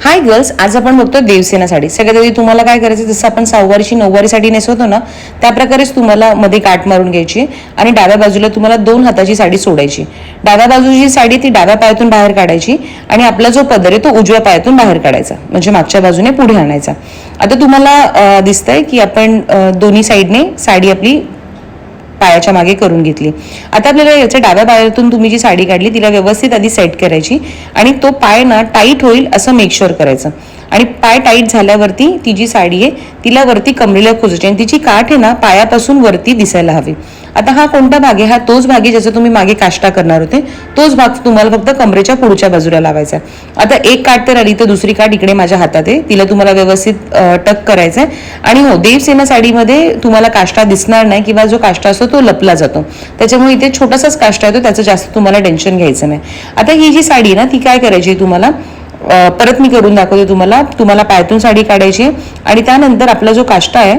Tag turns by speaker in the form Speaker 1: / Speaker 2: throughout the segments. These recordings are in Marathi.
Speaker 1: हाय गर्ल्स, आज आपण बघतो देवसेना साडी. सगळ्यात आधी तुम्हाला काय करायचं, जसं आपण सहावारीची नऊवारी साडी नेसवतो ना, त्या प्रकारेच तुम्हाला मध्ये काठ मारून घ्यायची आणि डाव्या बाजूला तुम्हाला 2 हाताची साडी सोडायची. डाव्या बाजूची साडी ती डाव्या पायातून बाहेर काढायची आणि आपला जो पदर आहे तो उजव्या पायातून बाहेर काढायचा, म्हणजे मागच्या बाजूने पुढे आणायचा. आता तुम्हाला दिसतंय की आपण दोन्ही साईडने साडी आपली पायाच्या मागे करून घेतली. आता आपल्याला याच्या डाव्या पायातून तुम्ही जी साडी काढली तिला व्यवस्थित आधी सेट करायची आणि तो पाय ना टाईट होईल असं मेक शुअर करायचं. आणि पाय टाईट झाल्यावरती ती जी साडी आहे तिला वरती कमरेला खोचायची आणि तिची काठ आहे ना पायापासून वरती दिसायला हवी. आता हा कोणता भाग आहे? हा तोच भाग आहे ज्याचा तुम्ही मागे काष्टा करणार होते. तोच भाग तुम्हाला फक्त कमरेच्या पुढच्या बाजूला लावायचा. आता एक काठ तर आली, तर दुसरी काठ इकडे माझ्या हातात आहे, तिला तुम्हाला व्यवस्थित टक करायचंय. आणि हो, देवसेना साडीमध्ये तुम्हाला काष्टा दिसणार नाही किंवा जो काष्टा असतो तो लपला जातो, त्याच्यामुळे इथे छोटासाच काष्टा येतो, त्याचं जास्त तुम्हाला टेन्शन घ्यायचं नाही. आता ही जी साडी ना ती काय करायची तुम्हाला, परत मी करून दाखवते तुम्हाला पायातून साडी काढायची आणि त्यानंतर आपला जो काष्टा आहे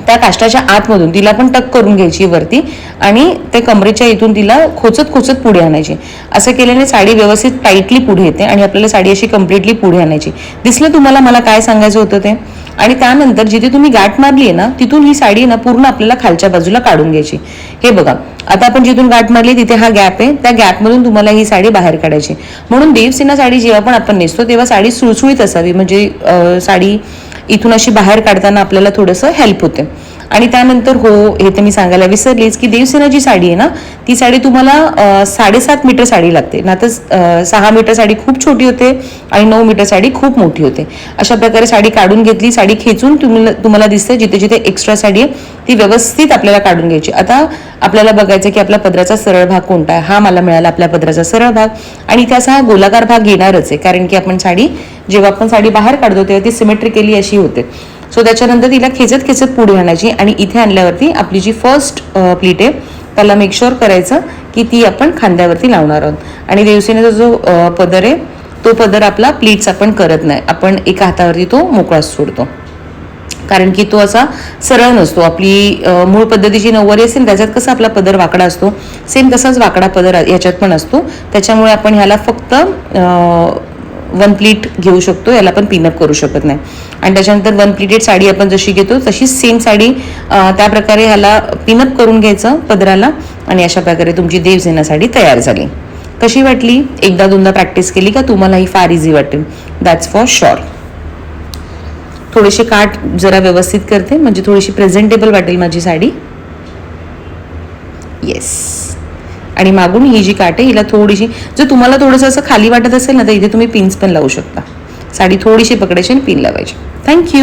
Speaker 1: त्या काष्टाच्या आतमधून तिला पण टक करून घ्यायची वरती आणि ते कमरेच्या इथून तिला खोचत खोचत पुढे आणायची. असं केल्याने साडी व्यवस्थित टाईटली पुढे येते आणि आपल्याला साडी अशी कम्प्लिटली पुढे आणायची. दिसलं तुम्हाला मला काय सांगायचं होतं ते? आणि त्यानंतर जिथे तुम्ही गाठ मारली आहे ना तिथून ही साडी ना पूर्ण आपल्याला खालच्या बाजूला काढून घ्यायची. हे बघा, आता आपण जिथून गाठ मारली तिथे हा गॅप आहे, त्या गॅपमधून तुम्हाला ही साडी बाहेर काढायची. म्हणून देवसेना साडी जेव्हा पण आपण नेसतो तेव्हा साडी सुळसुळीत असावी, म्हणजे साडी इथून अशी बाहेर काढताना आपल्याला थोडंसं हेल्प होते. आणि त्यानंतर हो, हे तर मी सांगायला विसरलीच की देवसेनाची साडी आहे ना ती साडी तुम्हाला 7.5 मीटर साडी लागते ना, तर 6 मीटर साडी खूप छोटी होते आणि 9 मीटर साडी खूप मोठी होते. अशा प्रकारे साडी काढून घेतली. साडी खेचून तुम्हाला दिसते जिथे जिथे एक्स्ट्रा साडी आहे ती व्यवस्थित आपल्याला काढून घ्यायची. आता आपल्याला बघायचं की आपला पदराचा सरळ भाग कोणता आहे. हा मला मिळाला आपल्या पदराचा सरळ भाग आणि त्याचा हा गोलाकार भाग येणारच आहे, कारण की आपण साडी जेव्हा आपण साडी बाहेर काढतो तेव्हा ती सिमेट्रिकली अशी होते. सो त्याच्यानंतर तिला खेचत खेचत पुढे आणायची आणि इथे आणल्यावरती आपली जी फर्स्ट प्लीट आहे त्याला मेक शुअर करायचं की ती आपण खांद्यावरती लावणार आहोत. आणि देवसेनेचा जो पदर आहे तो पदर आपला प्लीट्स आपण करत नाही, आपण एका हातावरती तो मोकळाच सोडतो, कारण की तो असा सरळ नसतो. आपली मूळ पद्धतीची नऊवारी असेल त्याच्यात कसा आपला पदर वाकडा असतो, सेम तसाच वाकडा पदर याच्यात पण असतो. त्याच्यामुळे आपण ह्याला फक्त 1 प्लीट घेऊ शकतो, याला आपण पिनअप करू शकत नाही. आणि त्याच्यानंतर 1 प्लीटेड साडी आपण जशी घेतो तशीच सेम साडी त्या प्रकारे ह्याला पिनअप करून घ्यायचं पदराला आणि अशा प्रकारे तुमची देवसेना साडी तयार झाली. कशी वाटली? एकदा दोनदा प्रॅक्टिस केली का तुम्हाला ही फार इझी वाटेल, दॅट्स फॉर शुअर. थोडेसे काठ जरा व्यवस्थित करते म्हणजे थोडीशी प्रेझेंटेबल वाटेल माझी साडी. येस. आणि मागून ही जी काठ आहे हिला थोडीशी, जर तुम्हाला थोडंसं असं खाली वाटत असेल ना तर इथे तुम्ही पिन्स पण लावू शकता. साडी थोडीशी पकडायची आणि पिन लावायची. थँक्यू.